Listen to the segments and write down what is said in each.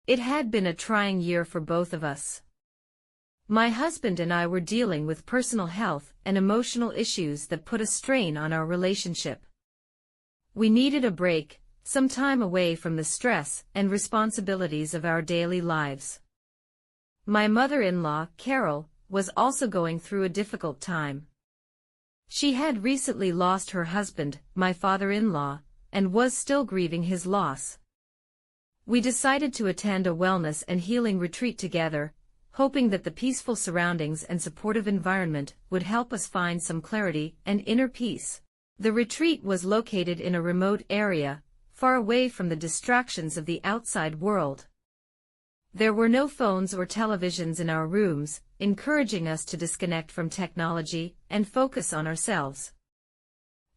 It had been a trying year for both of us. My husband and I were dealing with personal health and emotional issues that put a strain on our relationship. We needed a break, some time away from the stress and responsibilities of our daily lives. My mother-in-law, Carol, was also going through a difficult time. She had recently lost her husband, my father-in-law, and was still grieving his loss. We decided to attend a wellness and healing retreat together, hoping that the peaceful surroundings and supportive environment would help us find some clarity and inner peace. The retreat was located in a remote area, far away from the distractions of the outside world. There were no phones or televisions in our rooms, encouraging us to disconnect from technology and focus on ourselves.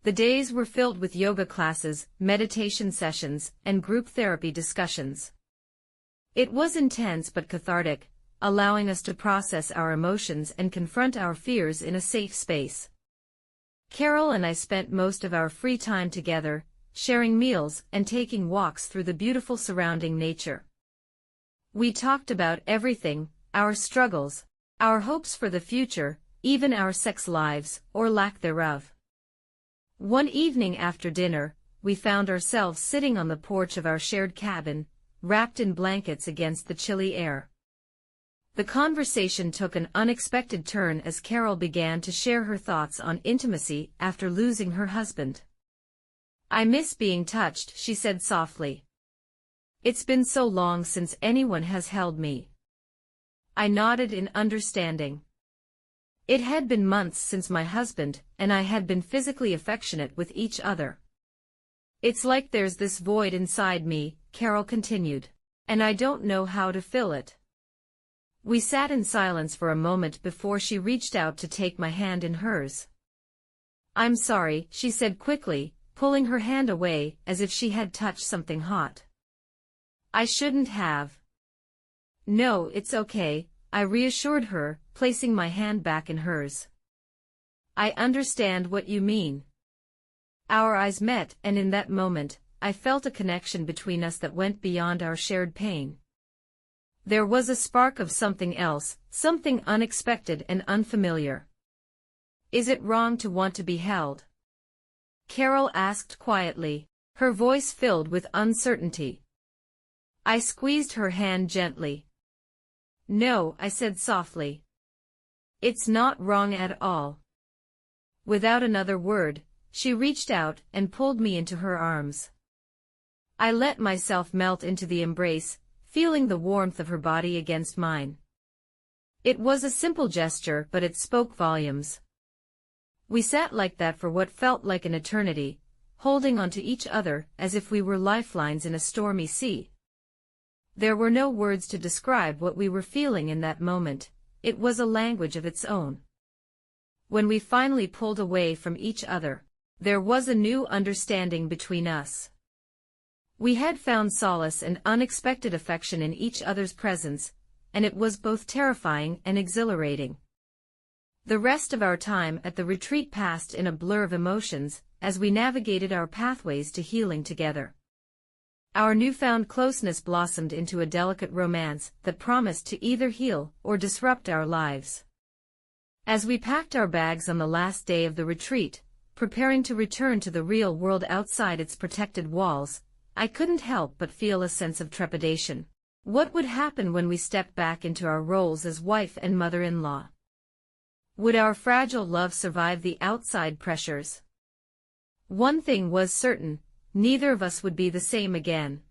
The days were filled with yoga classes, meditation sessions, and group therapy discussions. It was intense but cathartic, allowing us to process our emotions and confront our fears in a safe space. Carol and I spent most of our free time together, sharing meals and taking walks through the beautiful surrounding nature. We talked about everything, our struggles, our hopes for the future, even our sex lives, or lack thereof. One evening after dinner, we found ourselves sitting on the porch of our shared cabin, wrapped in blankets against the chilly air. The conversation took an unexpected turn as Carol began to share her thoughts on intimacy after losing her husband. "I miss being touched," she said softly. "It's been so long since anyone has held me." I nodded in understanding. It had been months since my husband and I had been physically affectionate with each other. "It's like there's this void inside me," Carol continued, "and I don't know how to fill it." We sat in silence for a moment before she reached out to take my hand in hers. "I'm sorry," she said quickly, pulling her hand away as if she had touched something hot. "I shouldn't have." "No, it's okay," I reassured her, placing my hand back in hers. "I understand what you mean." Our eyes met, and in that moment, I felt a connection between us that went beyond our shared pain. There was a spark of something else, something unexpected and unfamiliar. "Is it wrong to want to be held?" Carol asked quietly, her voice filled with uncertainty. I squeezed her hand gently. "No," I said softly. "It's not wrong at all." Without another word, she reached out and pulled me into her arms. I let myself melt into the embrace, feeling the warmth of her body against mine. It was a simple gesture, but it spoke volumes. We sat like that for what felt like an eternity, holding onto each other as if we were lifelines in a stormy sea. There were no words to describe what we were feeling in that moment. It was a language of its own. When we finally pulled away from each other, there was a new understanding between us. We had found solace and unexpected affection in each other's presence, and it was both terrifying and exhilarating. The rest of our time at the retreat passed in a blur of emotions as we navigated our pathways to healing together. Our newfound closeness blossomed into a delicate romance that promised to either heal or disrupt our lives. As we packed our bags on the last day of the retreat, preparing to return to the real world outside its protected walls, I couldn't help but feel a sense of trepidation. What would happen when we stepped back into our roles as wife and mother-in-law? Would our fragile love survive the outside pressures? One thing was certain, neither of us would be the same again.